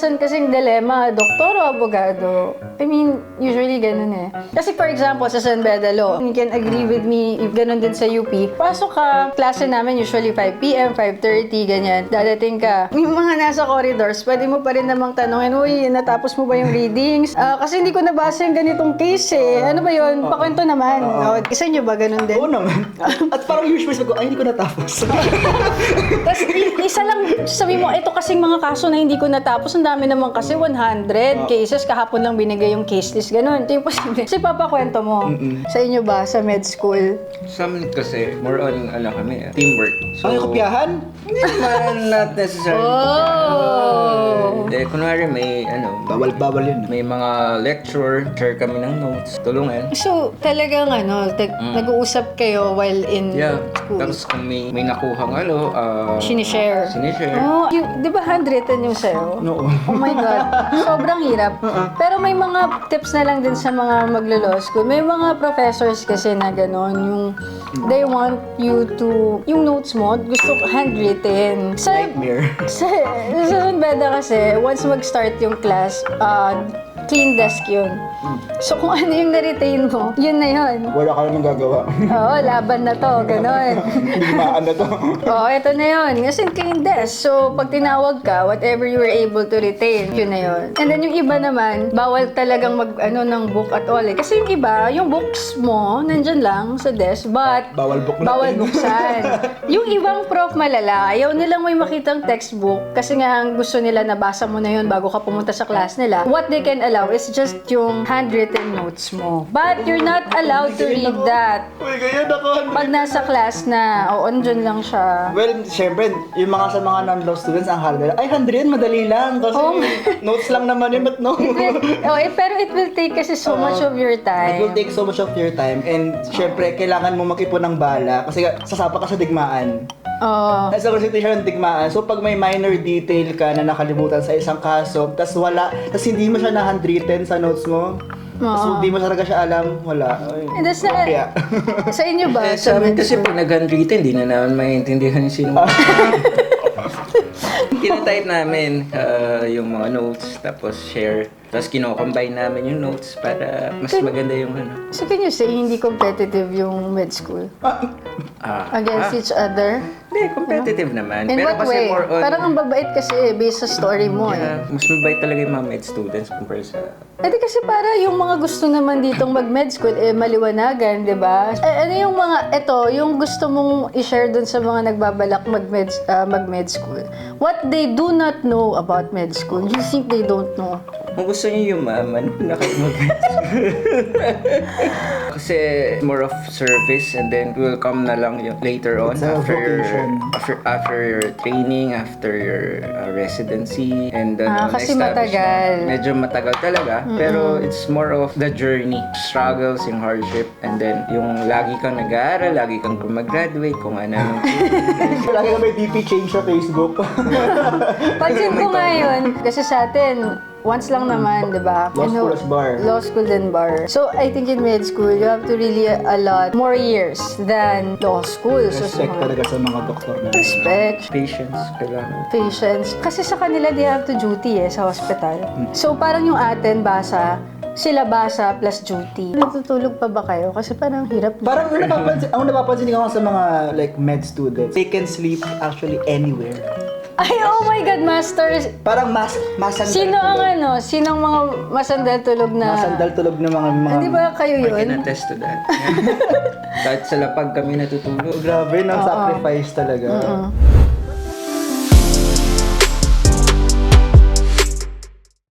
kadalasan kasing dilemma, doktor o abogado? I mean, usually ganun eh. Kasi for example, sa San Beda Law, you can agree with me if ganun din sa UP. Pasok ka, klase namin usually 5 p.m., 5:30, ganyan. Dadating ka. Yung mga nasa corridors, pwede mo pa rin namang tanongin, uy, natapos mo ba yung readings? Kasi hindi ko nabasa yung ganitong case eh. Ano ba yun? Pakwento naman. Isa nyo ba ganun din? Oo naman. At parang usually sabi ko, ay, hindi ko natapos. Tapos isa lang, sabi mo, ito kasing mga kaso na hindi ko natapos, ang dami naman kasi 100 cases, kahapon lang binigay yung case list, ganun. Ito yung posible. Kasi papakwento mo, sa inyo ba, sa med school? Sa amin kasi, more on, kami, teamwork. So, Ay, kopyahan? hindi naman, not necessarily. Oh! Kunwari may, Bawal yun. may mga lecture, share kami ng notes, tulungan. So, talagang nag-uusap kayo while in Yeah. school? Tapos kung may nakuhang Sinishare. Oh, di ba handwritten yung sa'yo? Oo. Oh my God. Sobrang hirap. Pero may mga tips na lang din sa mga maglo-law school. May mga professors kasi na gano'n, yung they want you to, yung notes mo, gusto handwritten. Nightmare. Sa San Beda kasi, once mag-start yung class, clean desk yun. So kung ano yung na-retain mo, yun na yun. Wala ka naman gagawa. Oo, laban na to, gano'n. Hindi maan na to. Oo, eto na yun. Kasi clean desk. So, pag tinawag ka, whatever you were able to retain, yun na yun. And then yung iba naman, bawal talagang ng book at all eh. Kasi yung iba, yung books mo, nandyan lang sa desk, but Bawal book na. bawal buksan. Yung ibang prof malala, ayaw nilang may makitang textbook kasi nga ang gusto nila nabasa mo na yun bago ka pumunta sa class nila. What they can allow is just yung handwritten notes mo. But you're not allowed to read that. Uy, ganyan ako. Pag nasa class na, andyan lang siya. Well, syempre, yung mga sa mga non-law students, ang halaga, ay, 100, madali lang. Kasi notes lang naman yun, but no. Pero it will take kasi so much of your It time. will take so much of your time. And syempre, kailangan mo mag-ipon ng bala kasi sasapa ka sa digmaan. Oo. Nasa presentation ng digmaan. So, pag may minor detail ka na nakalimutan sa isang kaso, tas hindi mo siya na-handwritten sa notes mo, tas hindi mo talaga siya alam, wala. Ay, And that's na, kaya. sa inyo ba? Sa amin kasi pag nag-handwritten, hindi na naman maintindihan yung sino. Tinatype namin yung mga notes, tapos share. Tapos kino-combine namin yung notes para mas maganda yung So can you say hindi competitive yung med school? Against each other? Hindi, competitive naman. In Pero what kasi way? more on... Parang ang babait kasi based sa story mo Mas mabait talaga yung mga med students compare sa... Kasi para yung mga gusto naman ditong mag-med school, maliwanagan, di ba? Ano yung mga, yung gusto mong i-share dun sa mga nagbabalak mag-med school? What they do not know about med school, you think they don't know? Kung gusto niyo yumaman, na kayo mag-med Kasi more of service and then will come na lang yung later on It's a vocation. after your training, after your residency and Kasi establishment. matagal. Medyo matagal talaga, pero it's more of the journey, struggles, yung hardship, and then yung lagi kang nag-aaral, lagi kang gumag-graduate, kung ano. Lagi ka may DP change sa Facebook. Pansin ko ngayon, kasi sa atin, once lang naman, di ba? Law school as bar. Law school then bar. So, I think in med school, you have to really allot more years than law school. Respect talaga sa mga doktor na. Respect. Patience, kailangan. Patience. Kasi sa kanila, they have to duty sa hospital. So, parang yung atin, sila basa plus duty. Natutulog pa ba kayo? Kasi parang hirap. Parang ang napapansin ko sa mga like med students, they can sleep actually anywhere. Ay, oh my God, masters! Parang masandal Sino ang tulog. Sinong mga masandal tulog na? Masandal tulog na mga... Hindi ba kayo I can yun? attest to that. Kahit sa lapag kami natutulog. Grabe, sacrifice talaga.